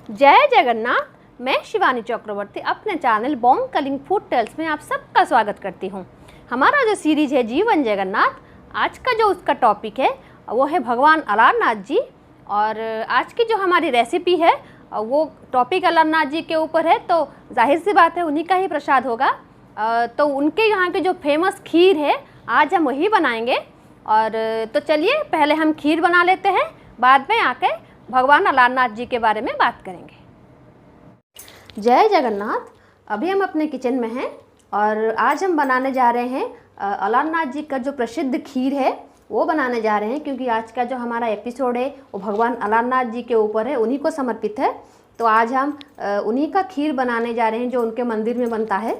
जय जगन्नाथ। मैं शिवानी चक्रवर्ती अपने channel Bong Kalinga food tales में आप सबका स्वागत करती हूँ। हमारा जो सीरीज है जीवन जगन्नाथ, आज का जो उसका टॉपिक है वो है भगवान अलारनाथ जी। और आज की जो हमारी रेसिपी है वो टॉपिक अलारनाथ जी के ऊपर है, तो जाहिर सी बात है उन्हीं का ही प्रसाद होगा। तो उनके यहाँ की जो फेमस खीर है आज हम वही बनाएंगे। और तो चलिए पहले हम खीर बना लेते हैं, बाद में आके भगवान अलारनाथ जी के बारे में बात करेंगे। जय जगन्नाथ। अभी हम अपने किचन में हैं और आज हम बनाने जा रहे हैं अलारनाथ जी का जो प्रसिद्ध खीर है वो बनाने जा रहे हैं, क्योंकि आज का जो हमारा एपिसोड है वो भगवान अलारनाथ जी के ऊपर है, उन्हीं को समर्पित है। तो आज हम उन्हीं का खीर बनाने जा रहे हैं जो उनके मंदिर में बनता है।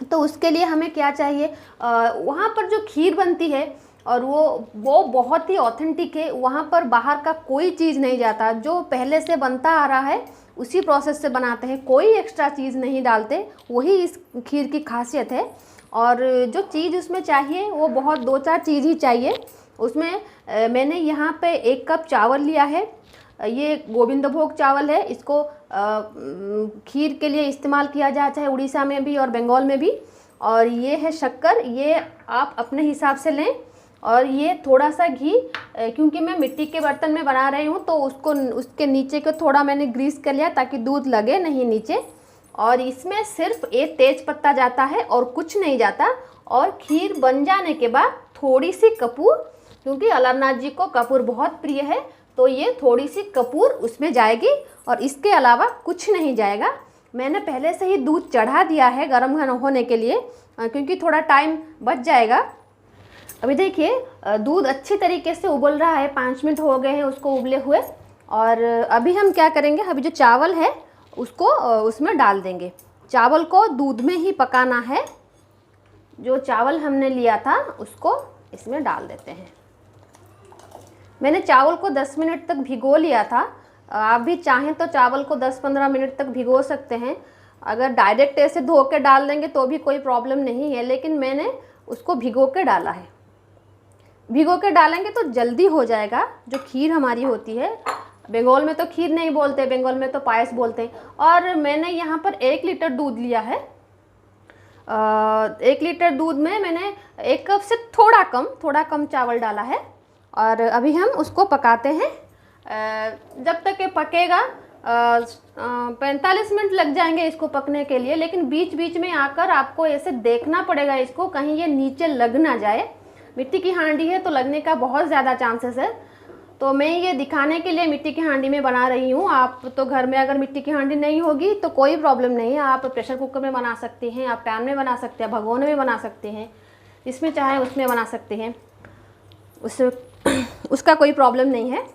तो उसके लिए हमें क्या चाहिए, वहाँ पर जो खीर बनती है और वो बहुत ही ऑथेंटिक है। वहाँ पर बाहर का कोई चीज़ नहीं जाता, जो पहले से बनता आ रहा है उसी प्रोसेस से बनाते हैं, कोई एक्स्ट्रा चीज़ नहीं डालते। वही इस खीर की खासियत है। और जो चीज़ उसमें चाहिए वो बहुत 2-4 चीज़ ही चाहिए उसमें। मैंने यहाँ पे 1 कप चावल लिया है। ये गोविंद भोग चावल है, इसको खीर के लिए इस्तेमाल किया जाता है, चाहे उड़ीसा में भी और बंगाल में भी। और ये है शक्कर, ये आप अपने हिसाब से लें। और ये थोड़ा सा घी, क्योंकि मैं मिट्टी के बर्तन में बना रही हूँ तो उसके नीचे को थोड़ा मैंने ग्रीस कर लिया ताकि दूध लगे नहीं नीचे। और इसमें सिर्फ एक तेज पत्ता जाता है और कुछ नहीं जाता। और खीर बन जाने के बाद थोड़ी सी कपूर, क्योंकि अलारनाथ जी को कपूर बहुत प्रिय है, तो ये थोड़ी सी कपूर उसमें जाएगी और इसके अलावा कुछ नहीं जाएगा। मैंने पहले से ही दूध चढ़ा दिया है गर्म होने के लिए, क्योंकि थोड़ा टाइम बच जाएगा। अभी देखिए दूध अच्छी तरीके से उबल रहा है, 5 मिनट हो गए हैं उसको उबले हुए। और अभी हम क्या करेंगे, अभी जो चावल है उसको उसमें डाल देंगे। चावल को दूध में ही पकाना है। जो चावल हमने लिया था उसको इसमें डाल देते हैं। मैंने चावल को 10 मिनट तक भिगो लिया था। आप भी चाहें तो चावल को 10-15 मिनट तक भिगो सकते हैं। अगर डायरेक्ट ऐसे धो के डाल देंगे तो भी कोई प्रॉब्लम नहीं है, लेकिन मैंने उसको भिगो के डाला है। भिगो के डालेंगे तो जल्दी हो जाएगा। जो खीर हमारी होती है, बंगाल में तो खीर नहीं बोलते, बंगाल में तो पायस बोलते हैं। और मैंने यहाँ पर 1 लीटर दूध लिया है। 1 लीटर दूध में मैंने 1 कप से थोड़ा कम चावल डाला है। और अभी हम उसको पकाते हैं जब तक ये पकेगा। 45 मिनट लग जाएंगे इसको पकने के लिए, लेकिन बीच बीच में आकर आपको ऐसे देखना पड़ेगा इसको, कहीं ये नीचे लग ना जाए। मिट्टी की हांडी है तो लगने का बहुत ज़्यादा चांसेस है। तो मैं ये दिखाने के लिए मिट्टी की हांडी में बना रही हूँ। आप तो घर में अगर मिट्टी की हांडी नहीं होगी तो कोई प्रॉब्लम नहीं है, आप प्रेशर कुकर में बना सकते हैं, आप पैन में बना सकते हैं, भगोने में बना सकते हैं, इसमें चाहे उसमें बना सकते हैं, उसका कोई प्रॉब्लम नहीं है।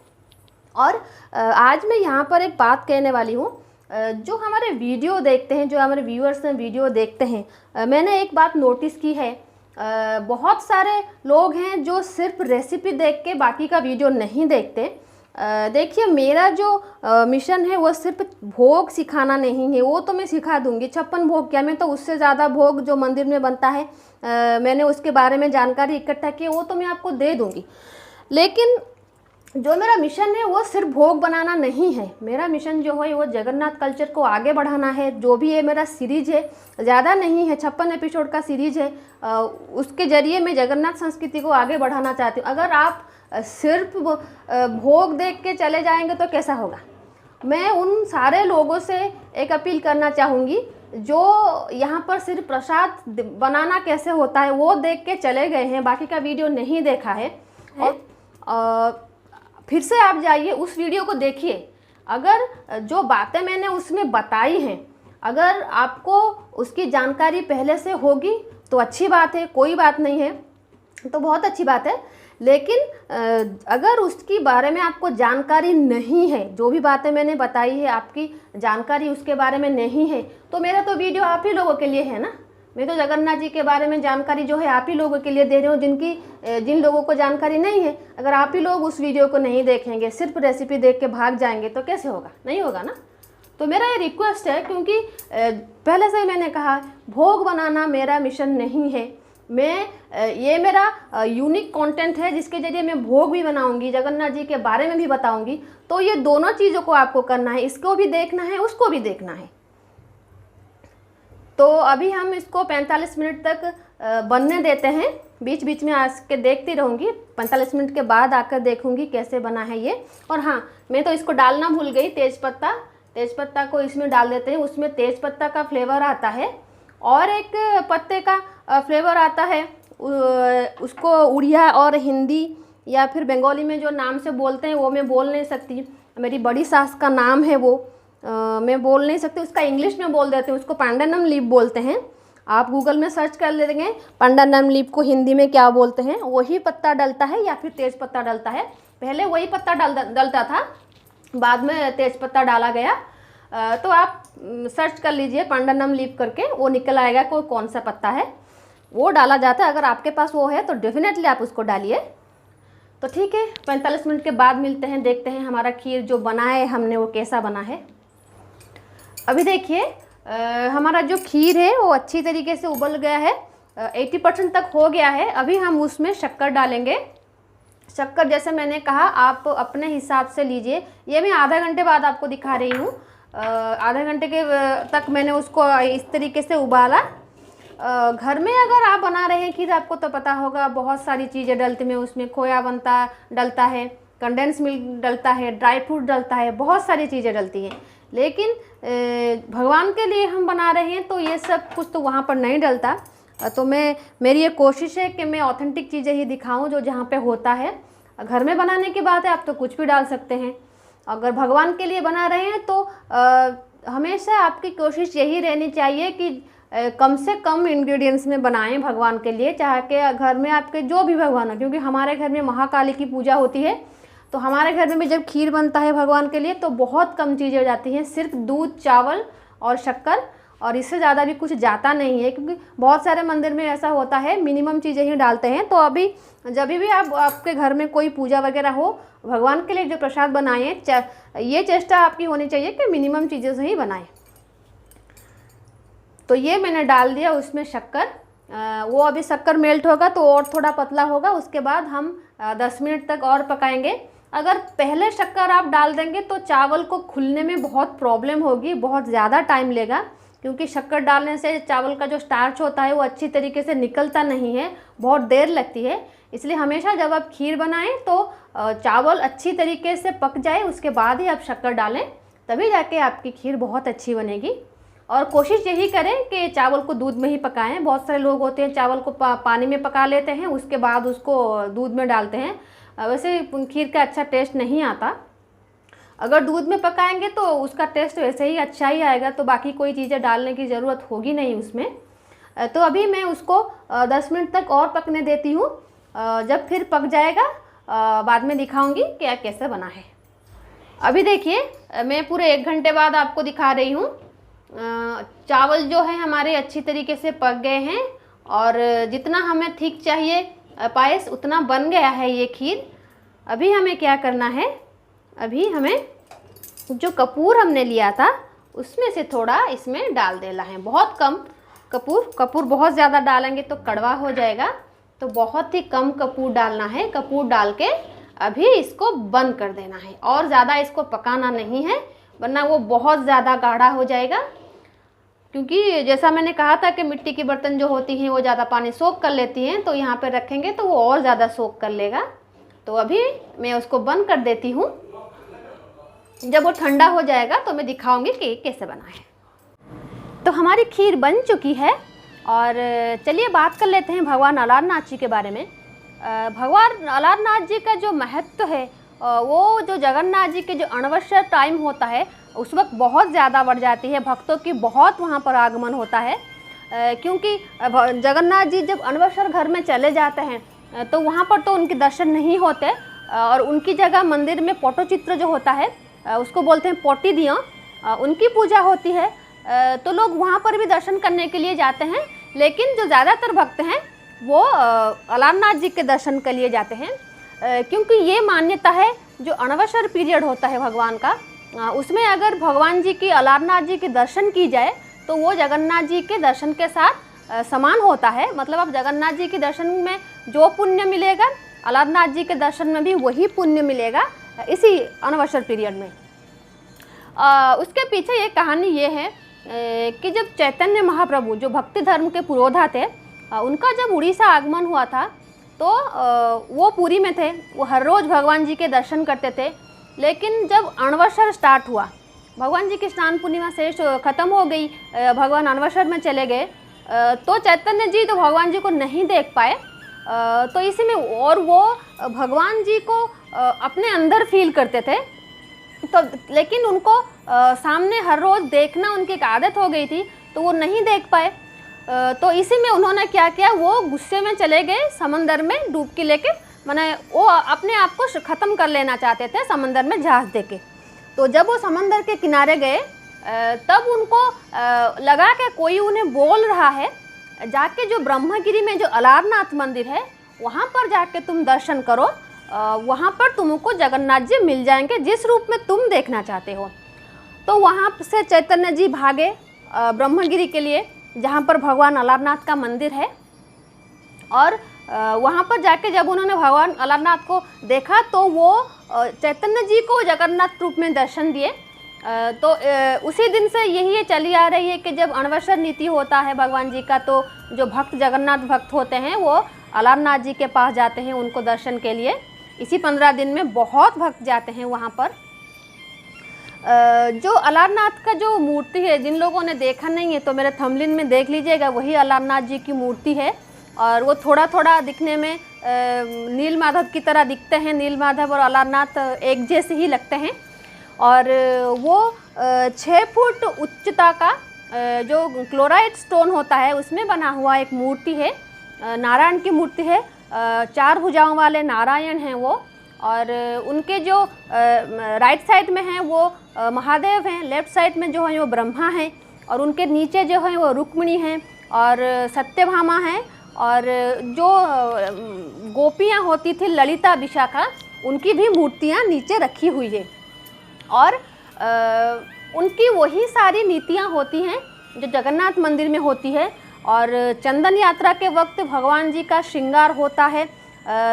और आज मैं यहाँ पर एक बात कहने वाली हूँ। जो हमारे वीडियो देखते हैं, जो हमारे व्यूअर्स हैं वीडियो देखते हैं, मैंने एक बात नोटिस की है। बहुत सारे लोग हैं जो सिर्फ रेसिपी देख के बाकी का वीडियो नहीं देखते। देखिए मेरा जो मिशन है वो सिर्फ भोग सिखाना नहीं है, वो तो मैं सिखा दूंगी। 56 भोग क्या, मैं तो उससे ज़्यादा भोग जो मंदिर में बनता है मैंने उसके बारे में जानकारी इकट्ठा की, वो तो मैं आपको दे दूंगी। लेकिन जो मेरा मिशन है वो सिर्फ भोग बनाना नहीं है। मेरा मिशन जो है वो जगन्नाथ कल्चर को आगे बढ़ाना है। जो भी ये मेरा सीरीज है, ज़्यादा नहीं है, 56 एपिसोड का सीरीज है, उसके ज़रिए मैं जगन्नाथ संस्कृति को आगे बढ़ाना चाहती हूँ। अगर आप सिर्फ भोग देख के चले जाएंगे तो कैसा होगा। मैं उन सारे लोगों से एक अपील करना चाहूँगी जो यहाँ पर सिर्फ प्रसाद बनाना कैसे होता है वो देख के चले गए हैं, बाकी का वीडियो नहीं देखा है। और फिर से आप जाइए उस वीडियो को देखिए। अगर जो बातें मैंने उसमें बताई हैं, अगर आपको उसकी जानकारी पहले से होगी तो अच्छी बात है, कोई बात नहीं है तो बहुत अच्छी बात है। लेकिन अगर उसकी बारे में आपको जानकारी नहीं है, जो भी बातें मैंने बताई है आपकी जानकारी उसके बारे में नहीं है, तो मेरा तो वीडियो आप ही लोगों के लिए है ना। मैं तो जगन्नाथ जी के बारे में जानकारी जो है आप ही लोगों के लिए दे रही हूँ, जिन लोगों को जानकारी नहीं है। अगर आप ही लोग उस वीडियो को नहीं देखेंगे, सिर्फ रेसिपी देख के भाग जाएंगे तो कैसे होगा, नहीं होगा ना। तो मेरा ये रिक्वेस्ट है, क्योंकि पहले से ही मैंने कहा भोग बनाना मेरा मिशन नहीं है। ये मेरा यूनिक कंटेंट है जिसके ज़रिए मैं भोग भी बनाऊंगी, जगन्नाथ जी के बारे में भी बताऊंगी। तो ये दोनों चीज़ों को आपको करना है, इसको भी देखना है, उसको भी देखना है। तो अभी हम इसको 45 मिनट तक बनने देते हैं। बीच बीच में आज के देखती रहूँगी, 45 मिनट के बाद आकर देखूँगी कैसे बना है ये। और हाँ, मैं तो इसको डालना भूल गई, तेज़पत्ता को इसमें डाल देते हैं। उसमें तेज़पत्ता का फ्लेवर आता है और एक पत्ते का फ्लेवर आता है। उसको उड़िया और हिंदी या फिर बंगाली में जो नाम से बोलते हैं वो मैं बोल नहीं सकती। मेरी बड़ी सास का नाम है वो मैं बोल नहीं सकती, उसका इंग्लिश में बोल देते हैं, उसको पांडानम लीफ बोलते हैं। आप गूगल में सर्च कर लेंगे पांडानम लीफ को हिंदी में क्या बोलते हैं। वही पत्ता डलता है या फिर तेज पत्ता डलता है। पहले वही पत्ता डलता था, बाद में तेज पत्ता डाला गया। तो आप सर्च कर लीजिए पांडानम लीफ करके, वो निकल आएगा कोई कौन सा पत्ता है, वो डाला जाता है। अगर आपके पास वो है तो डेफिनेटली आप उसको डालिए। तो ठीक है, 45 मिनट के बाद मिलते हैं, देखते हैं हमारा खीर जो बना है हमने वो कैसा बना है। अभी देखिए हमारा जो खीर है वो अच्छी तरीके से उबल गया है, 80% तक हो गया है। अभी हम उसमें शक्कर डालेंगे। शक्कर जैसे मैंने कहा आप अपने हिसाब से लीजिए। ये मैं आधा घंटे बाद आपको दिखा रही हूँ। आधा घंटे के तक मैंने उसको इस तरीके से उबाला। घर में अगर आप बना रहे हैं खीर, आपको तो पता होगा बहुत सारी चीज़ें डलती हैं उसमें। खोया डलता है, कंडेंस मिल्क डलता है, ड्राई फ्रूट डलता है, बहुत सारी चीज़ें डलती हैं। लेकिन भगवान के लिए हम बना रहे हैं तो ये सब कुछ तो वहाँ पर नहीं डलता। तो मेरी ये कोशिश है कि मैं ऑथेंटिक चीज़ें ही दिखाऊं जो जहाँ पे होता है। घर में बनाने की बात है, आप तो कुछ भी डाल सकते हैं। अगर भगवान के लिए बना रहे हैं तो हमेशा आपकी कोशिश यही रहनी चाहिए कि कम से कम इंग्रेडिएंट्स में बनाएं भगवान के लिए, चाहे कि घर में आपके जो भी भगवान हो। क्योंकि हमारे घर में महाकाली की पूजा होती है, तो हमारे घर में भी जब खीर बनता है भगवान के लिए तो बहुत कम चीज़ें हो जाती हैं, सिर्फ दूध, चावल और शक्कर, और इससे ज़्यादा भी कुछ जाता नहीं है। क्योंकि बहुत सारे मंदिर में ऐसा होता है मिनिमम चीज़ें ही डालते हैं। तो अभी जब भी आपके घर में कोई पूजा वगैरह हो, भगवान के लिए जो प्रसाद बनाएं, ये चेष्टा आपकी होनी चाहिए कि मिनिमम चीज़ें से ही बनाएं। तो ये मैंने डाल दिया उसमें शक्कर। वो अभी शक्कर मेल्ट होगा तो और थोड़ा पतला होगा। उसके बाद हम 10 मिनट तक और पकाएंगे। अगर पहले शक्कर आप डाल देंगे तो चावल को खुलने में बहुत प्रॉब्लम होगी, बहुत ज़्यादा टाइम लेगा। क्योंकि शक्कर डालने से चावल का जो स्टार्च होता है वो अच्छी तरीके से निकलता नहीं है, बहुत देर लगती है। इसलिए हमेशा जब आप खीर बनाएं तो चावल अच्छी तरीके से पक जाए, उसके बाद ही आप शक्कर डालें, तभी जाके आपकी खीर बहुत अच्छी बनेगी। और कोशिश यही करें कि चावल को दूध में ही पकाएं। बहुत सारे लोग होते हैं चावल को पानी में पका लेते हैं, उसके बाद उसको दूध में डालते हैं। वैसे खीर का अच्छा टेस्ट नहीं आता। अगर दूध में पकाएंगे तो उसका टेस्ट वैसे ही अच्छा ही आएगा, तो बाकी कोई चीज़ें डालने की ज़रूरत होगी नहीं उसमें। तो अभी मैं उसको 10 मिनट तक और पकने देती हूँ। जब फिर पक जाएगा बाद में दिखाऊंगी क्या कैसे बना है। अभी देखिए मैं पूरे 1 घंटे बाद आपको दिखा रही हूँ। चावल जो है हमारे अच्छी तरीके से पक गए हैं और जितना हमें ठीक चाहिए पायस उतना बन गया है ये खीर। अभी हमें क्या करना है, अभी हमें जो कपूर हमने लिया था उसमें से थोड़ा इसमें डाल देना है। बहुत कम कपूर बहुत ज़्यादा डालेंगे तो कड़वा हो जाएगा, तो बहुत ही कम कपूर डालना है। कपूर डाल के अभी इसको बंद कर देना है और ज़्यादा इसको पकाना नहीं है, वरना वो बहुत ज़्यादा गाढ़ा हो जाएगा। क्योंकि जैसा मैंने कहा था कि मिट्टी की बर्तन जो होती हैं वो ज़्यादा पानी सोख कर लेती हैं, तो यहाँ पे रखेंगे तो वो और ज़्यादा सोख कर लेगा। तो अभी मैं उसको बंद कर देती हूँ। जब वो ठंडा हो जाएगा तो मैं दिखाऊंगी कि कैसे बना है। तो हमारी खीर बन चुकी है और चलिए बात कर लेते हैं भगवान अलारनाथ जी के बारे में। भगवान अलारनाथ जी का जो महत्व है वो जो जगन्नाथ जी के जो अनवसर टाइम होता है उस वक्त बहुत ज़्यादा बढ़ जाती है, भक्तों की बहुत वहाँ पर आगमन होता है। क्योंकि जगन्नाथ जी जब अनवसर घर में चले जाते हैं तो वहाँ पर तो उनके दर्शन नहीं होते और उनकी जगह मंदिर में पट्टचित्र जो होता है उसको बोलते हैं पोटी दिया, उनकी पूजा होती है। तो लोग वहाँ पर भी दर्शन करने के लिए जाते हैं, लेकिन जो ज़्यादातर भक्त हैं वो अलारनाथ जी के दर्शन के लिए जाते हैं। क्योंकि ये मान्यता है जो अनवसर पीरियड होता है भगवान का, उसमें अगर भगवान जी की अलारनाथ जी के दर्शन की जाए तो वो जगन्नाथ जी के दर्शन के साथ समान होता है। मतलब अब जगन्नाथ जी के दर्शन में जो पुण्य मिलेगा, अलारनाथ जी के दर्शन में भी वही पुण्य मिलेगा इसी अनवसर पीरियड में। उसके पीछे ये कहानी ये है कि जब चैतन्य महाप्रभु जो भक्ति धर्म के पुरोधा थे, उनका जब उड़ीसा आगमन हुआ था तो वो पुरी में थे। वो हर रोज़ भगवान जी के दर्शन करते थे। लेकिन जब अनवसर स्टार्ट हुआ, भगवान जी की स्नान पूर्णिमा शेष खत्म हो गई, भगवान अनवसर में चले गए, तो चैतन्य जी तो भगवान जी को नहीं देख पाए। तो इसी में और वो भगवान जी को अपने अंदर फील करते थे, तो लेकिन उनको सामने हर रोज़ देखना उनकी एक आदत हो गई थी, तो वो नहीं देख पाए। तो इसी में उन्होंने क्या किया, वो गुस्से में चले गए समंदर में डुबकी लेके, माने वो अपने आप को ख़त्म कर लेना चाहते थे समंदर में जहाज़ देके। तो जब वो समंदर के किनारे गए तब उनको लगा कि कोई उन्हें बोल रहा है, जाके जो ब्रह्मगिरी में जो अलारनाथ मंदिर है वहाँ पर जाके तुम दर्शन करो, वहाँ पर तुमको जगन्नाथ जी मिल जाएंगे जिस रूप में तुम देखना चाहते हो। तो वहाँ से चैतन्य जी भागे ब्रह्मगिरी के लिए, जहाँ पर भगवान अलारनाथ का मंदिर है। और वहाँ पर जाके जब उन्होंने भगवान अलारनाथ को देखा तो वो चैतन्य जी को जगन्नाथ रूप में दर्शन दिए। तो उसी दिन से यही चली आ रही है कि जब अनवसर नीति होता है भगवान जी का, तो जो भक्त जगन्नाथ भक्त होते हैं वो अलारनाथ जी के पास जाते हैं उनको दर्शन के लिए। इसी 15 दिन में बहुत भक्त जाते हैं वहाँ पर। जो अलारनाथ का जो मूर्ति है, जिन लोगों ने देखा नहीं है तो मेरे थंबनेल में देख लीजिएगा, वही अलारनाथ जी की मूर्ति है। और वो थोड़ा थोड़ा दिखने में नील माधव की तरह दिखते हैं। नील माधव और अलारनाथ एक जैसे ही लगते हैं। और वो 6 फुट उच्चता का जो क्लोराइट स्टोन होता है उसमें बना हुआ एक मूर्ति है, नारायण की मूर्ति है। 4 भुजाओं वाले नारायण हैं वो। और उनके जो राइट साइड में हैं वो महादेव हैं, लेफ्ट साइड में जो है वो ब्रह्मा हैं, और उनके नीचे जो है वो रुक्मिणी हैं और सत्यभामा हैं। और जो गोपियाँ होती थी ललिता विशाखा, उनकी भी मूर्तियाँ नीचे रखी हुई है। और उनकी वही सारी नीतियाँ होती हैं जो जगन्नाथ मंदिर में होती है। और चंदन यात्रा के वक्त भगवान जी का श्रृंगार होता है।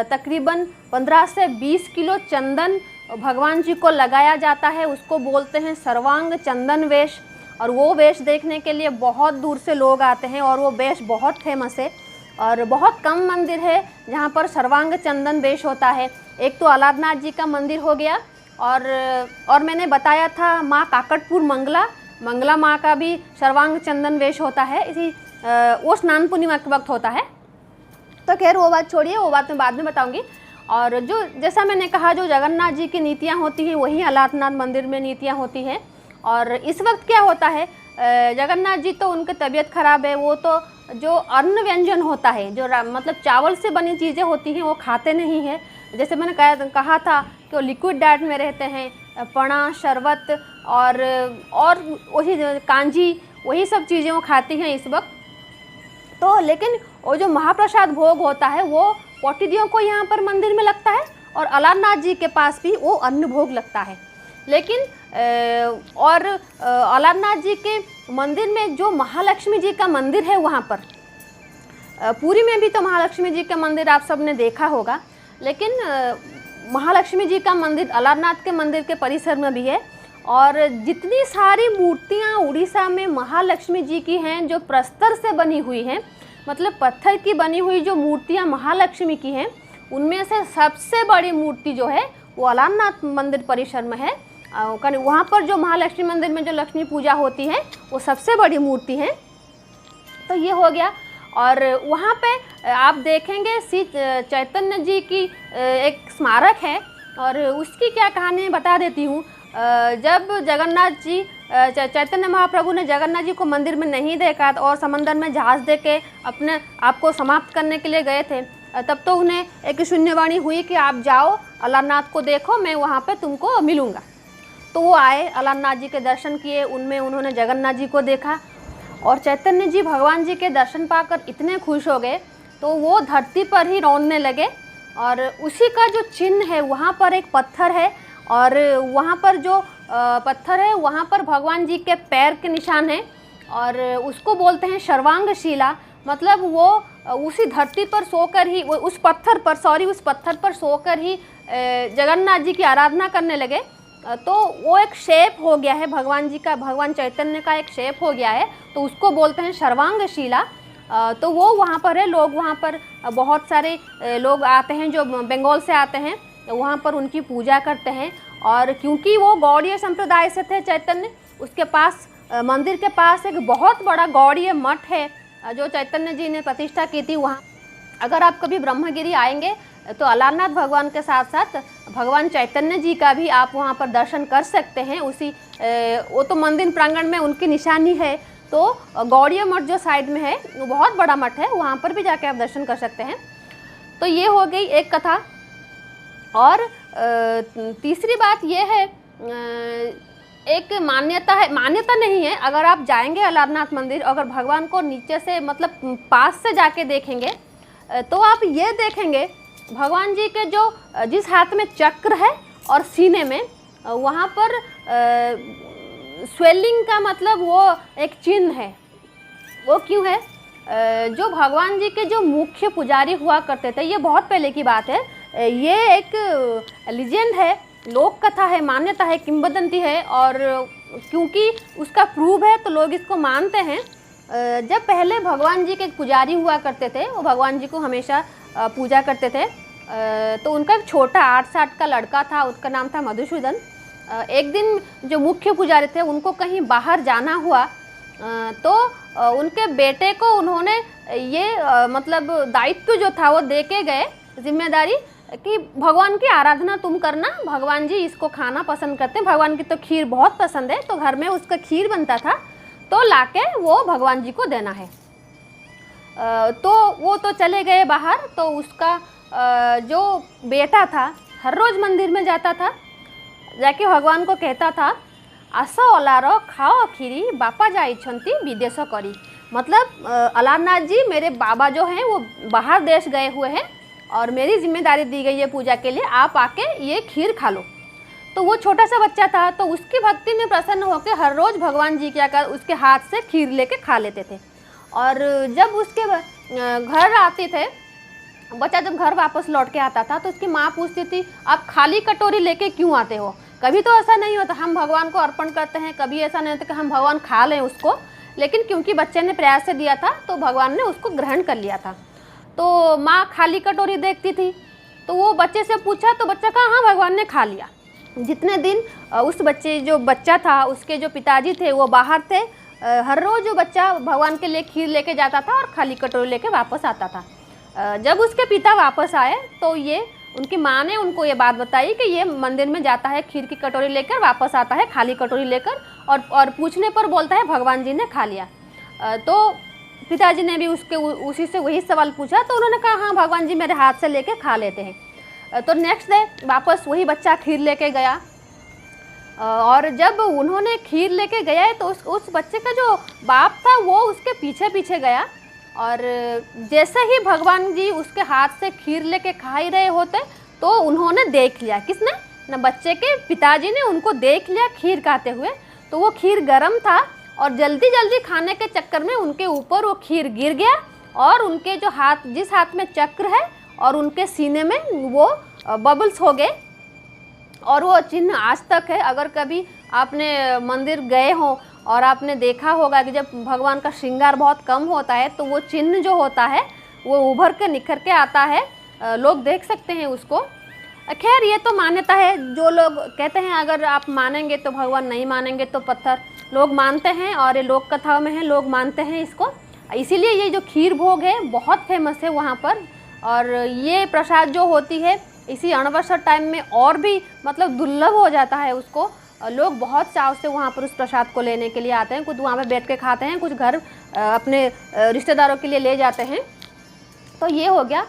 तकरीबन 15 से 20 किलो चंदन भगवान जी को लगाया जाता है, उसको बोलते हैं सर्वांग चंदन वेश। और वो वेश देखने के लिए बहुत दूर से लोग आते हैं और वो वेश बहुत फेमस है। और बहुत कम मंदिर है जहाँ पर सर्वांग चंदन वेश होता है। एक तो अलारनाथ जी का मंदिर हो गया, और मैंने बताया था माँ काकटपुर मंगला माँ का भी सर्वांग चंदन वेश होता है। इसी वो स्नान पूर्णिमा के वक्त होता है। तो खैर वो बात छोड़िए, वो बात मैं बाद में बताऊंगी। और जो जैसा मैंने कहा, जो जगन्नाथ जी की नीतियाँ होती हैं वही अलारनाथ मंदिर में नीतियाँ होती हैं। और इस वक्त क्या होता है, जगन्नाथ जी तो उनकी तबीयत खराब है, वो तो जो अन्न व्यंजन होता है, जो मतलब चावल से बनी चीज़ें होती हैं वो खाते नहीं हैं। जैसे मैंने कहा था कि वो लिक्विड डाइट में रहते हैं, पना, शरबत और वही कांजी, वही सब चीज़ें वो खाती हैं इस वक्त। तो लेकिन वो जो महाप्रसाद भोग होता है वो पौटिदियों को यहाँ पर मंदिर में लगता है, और अलारनाथ जी के पास भी वो अन्न भोग लगता है। लेकिन और अलारनाथ जी के मंदिर में जो महालक्ष्मी जी का मंदिर है, वहाँ पर पुरी में भी तो महालक्ष्मी जी का मंदिर आप सब ने देखा होगा, लेकिन महालक्ष्मी जी का मंदिर अलारनाथ के मंदिर के परिसर में भी है। और जितनी सारी मूर्तियाँ उड़ीसा में महालक्ष्मी जी की हैं जो प्रस्तर से बनी हुई हैं, मतलब पत्थर की बनी हुई जो मूर्तियाँ महालक्ष्मी की हैं, उनमें से सबसे बड़ी मूर्ति जो है वो अलारनाथ मंदिर परिसर में है। वहाँ पर जो महालक्ष्मी मंदिर में जो लक्ष्मी पूजा होती है वो सबसे बड़ी मूर्ति है। तो ये हो गया। और वहाँ पे आप देखेंगे श्री चैतन्य जी की एक स्मारक है, और उसकी क्या कहानी बता देती हूँ। जब जगन्नाथ जी चैतन्य महाप्रभु ने जगन्नाथ जी को मंदिर में नहीं देखा और समंदर में जहाज़ दे के अपने आप को समाप्त करने के लिए गए थे, तब तो उन्हें एक शून्यवाणी हुई कि आप जाओ अलारनाथ को देखो, मैं वहाँ पे तुमको मिलूँगा। तो वो आए, अलारनाथ जी के दर्शन किए, उनमें उन्होंने जगन्नाथ जी को देखा। और चैतन्य जी भगवान जी के दर्शन पाकर इतने खुश हो गए तो वो धरती पर ही रोने लगे। और उसी का जो चिन्ह है, वहाँ पर एक पत्थर है, और वहाँ पर जो पत्थर है वहाँ पर भगवान जी के पैर के निशान हैं, और उसको बोलते हैं सर्वांग शिला। मतलब वो उसी धरती पर सोकर ही उस पत्थर पर सोकर ही जगन्नाथ जी की आराधना करने लगे। तो वो एक शेप हो गया है भगवान जी का, भगवान चैतन्य का एक शेप हो गया है, तो उसको बोलते हैं सर्वांगशीला। तो वो वहाँ पर है, लोग वहाँ पर बहुत सारे लोग आते हैं जो बंगाल से आते हैं, वहाँ पर उनकी पूजा करते हैं। और क्योंकि वो गौड़ीय संप्रदाय से थे चैतन्य, उसके पास मंदिर के पास एक बहुत बड़ा गौड़ीय मठ है जो चैतन्य जी ने प्रतिष्ठा की थी। वहाँ अगर आप कभी ब्रह्मगिरी आएंगे तो अलारनाथ भगवान के साथ साथ भगवान चैतन्य जी का भी आप वहाँ पर दर्शन कर सकते हैं। उसी वो तो मंदिर प्रांगण में उनकी निशानी है। तो गौड़ीय मठ जो साइड में है वो बहुत बड़ा मठ है, वहाँ पर भी जाके आप दर्शन कर सकते हैं। तो ये हो गई एक कथा। और तीसरी बात ये है, एक मान्यता है, मान्यता नहीं है, अगर आप जाएंगे अलारनाथ मंदिर, अगर भगवान को नीचे से मतलब पास से जाके देखेंगे तो आप ये देखेंगे भगवान जी के जो जिस हाथ में चक्र है और सीने में वहाँ पर स्वेलिंग का मतलब वो एक चिन्ह है। वो क्यों है? जो भगवान जी के जो मुख्य पुजारी हुआ करते थे, ये बहुत पहले की बात है, ये एक लीजेंड है, लोक कथा है, मान्यता है, किंवदंती है। और क्योंकि उसका प्रूव है तो लोग इसको मानते हैं। जब पहले भगवान जी के पुजारी हुआ करते थे, वो भगवान जी को हमेशा पूजा करते थे। तो उनका एक छोटा 8 साल का लड़का था, उसका नाम था मधुसूदन। एक दिन जो मुख्य पुजारी थे उनको कहीं बाहर जाना हुआ, तो उनके बेटे को उन्होंने ये मतलब दायित्व जो था वो दे के गए, जिम्मेदारी, कि भगवान की आराधना तुम करना, भगवान जी इसको खाना पसंद करते हैं, भगवान की तो खीर बहुत पसंद है। तो घर में उसका खीर बनता था, तो लाके वो भगवान जी को देना है। तो वो तो चले गए बाहर। तो उसका जो बेटा था हर रोज़ मंदिर में जाता था, जाके भगवान को कहता था, आस अलार खाओ खीरी बापा जाइछंती विदेश करी। मतलब अलारनाथ जी, मेरे बाबा जो हैं वो बाहर देश गए हुए हैं और मेरी जिम्मेदारी दी गई है पूजा के लिए, आप आके ये खीर खा लो। तो वो छोटा सा बच्चा था, तो उसकी भक्ति में प्रसन्न होकर हर रोज़ भगवान जी क्या कर उसके हाथ से खीर लेके खा लेते थे। और जब उसके घर आते थे, बच्चा जब घर वापस लौट के आता था तो उसकी माँ पूछती थी, आप खाली कटोरी लेके क्यों आते हो? कभी तो ऐसा नहीं होता, हम भगवान को अर्पण करते हैं, कभी ऐसा नहीं होता कि हम भगवान खा लें उसको। लेकिन क्योंकि बच्चे ने प्रयास से दिया था तो भगवान ने उसको ग्रहण कर लिया था। तो माँ खाली कटोरी देखती थी, तो वो बच्चे से पूछा, तो बच्चा कहा हाँ भगवान ने खा लिया। जितने दिन उस बच्चा था, उसके जो पिताजी थे वो बाहर थे, हर रोज़ जो बच्चा भगवान के लिए खीर लेके जाता था और खाली कटोरी लेके वापस आता था। जब उसके पिता वापस आए तो ये उनकी माँ ने उनको ये बात बताई कि ये मंदिर में जाता है, खीर की कटोरी लेकर वापस आता है खाली कटोरी लेकर, और पूछने पर बोलता है भगवान जी ने खा लिया। तो पिताजी ने भी उसी से वही सवाल पूछा, तो उन्होंने कहा हाँ भगवान जी मेरे हाथ से लेके खा लेते हैं। तो नेक्स्ट डे वापस वही बच्चा खीर लेके गया, और जब उन्होंने खीर लेके गया तो उस बच्चे का जो बाप था वो उसके पीछे पीछे गया, और जैसे ही भगवान जी उसके हाथ से खीर लेके खा ही रहे होते तो उन्होंने देख लिया, किसने? ना बच्चे के पिताजी ने उनको देख लिया खीर खाते हुए। तो वो खीर गर्म था और जल्दी जल्दी खाने के चक्कर में उनके ऊपर वो खीर गिर गया, और उनके जो हाथ, जिस हाथ में चक्र है और उनके सीने में वो बबल्स हो गए। और वो चिन्ह आज तक है। अगर कभी आपने मंदिर गए हो और आपने देखा होगा कि जब भगवान का श्रृंगार बहुत कम होता है तो वो चिन्ह जो होता है वो उभर के निखर के आता है, लोग देख सकते हैं उसको। खैर ये तो मान्यता है, जो लोग कहते हैं अगर आप मानेंगे तो भगवान, नहीं मानेंगे तो पत्थर, लोग मानते हैं और ये लोक कथाओं में है, लोग मानते हैं इसको। इसीलिए ये जो खीर भोग है बहुत फेमस है वहाँ पर। और ये प्रसाद जो होती है इसी अणवसर टाइम में और भी मतलब दुर्लभ हो जाता है उसको, लोग बहुत चाव से वहाँ पर उस प्रसाद को लेने के लिए आते हैं। कुछ वहाँ पर बैठ के खाते हैं, कुछ घर अपने रिश्तेदारों के लिए ले जाते हैं। तो ये हो गया।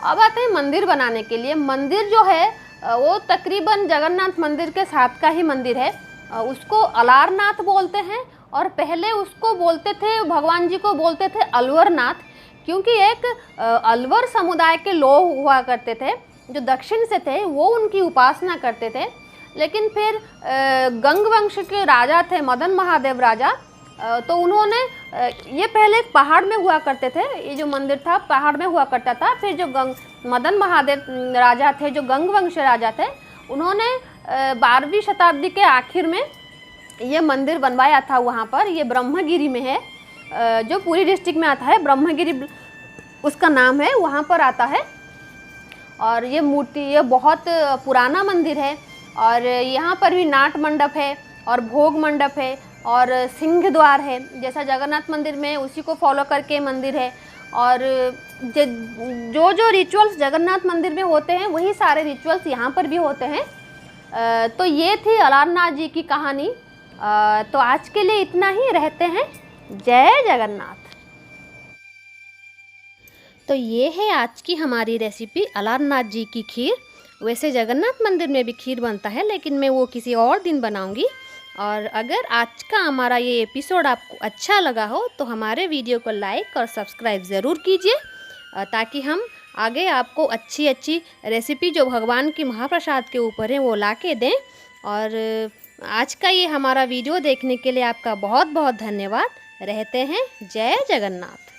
अब आते हैं मंदिर बनाने के लिए। मंदिर जो है वो तकरीबन जगन्नाथ मंदिर के साथ का ही मंदिर है, उसको अलारनाथ बोलते हैं। और पहले उसको बोलते थे, भगवान जी को बोलते थे अलवरनाथ, क्योंकि एक अलवर समुदाय के लोग हुआ करते थे जो दक्षिण से थे, वो उनकी उपासना करते थे। लेकिन फिर गंग वंश के राजा थे, मदन महादेव राजा, तो उन्होंने ये पहले एक पहाड़ में हुआ करते थे, ये जो मंदिर था पहाड़ में हुआ करता था। फिर जो मदन महादेव राजा थे, जो गंग वंश राजा थे, उन्होंने 12वीं शताब्दी के आखिर में ये मंदिर बनवाया था वहाँ पर। ये ब्रह्मगिरी में है, जो पूरी डिस्ट्रिक्ट में आता है, ब्रह्मगिरी उसका नाम है, वहाँ पर आता है। और ये मूर्ति, ये बहुत पुराना मंदिर है। और यहाँ पर भी नाट मंडप है और भोग मंडप है और सिंह द्वार है, जैसा जगन्नाथ मंदिर में उसी को फॉलो करके मंदिर है। और जो जो रिचुअल्स जगन्नाथ मंदिर में होते हैं वही सारे रिचुअल्स यहाँ पर भी होते हैं। तो ये थी अलारनाथ जी की कहानी। तो आज के लिए इतना ही, रहते हैं। जय जगन्नाथ। तो ये है आज की हमारी रेसिपी, अलारनाथ जी की खीर। वैसे जगन्नाथ मंदिर में भी खीर बनता है, लेकिन मैं वो किसी और दिन बनाऊंगी। और अगर आज का हमारा ये एपिसोड आपको अच्छा लगा हो तो हमारे वीडियो को लाइक और सब्सक्राइब ज़रूर कीजिए, ताकि हम आगे आपको अच्छी अच्छी रेसिपी जो भगवान की महाप्रसाद के ऊपर है वो ला के दें। और आज का ये हमारा वीडियो देखने के लिए आपका बहुत बहुत धन्यवाद। रहते हैं। जय जगन्नाथ।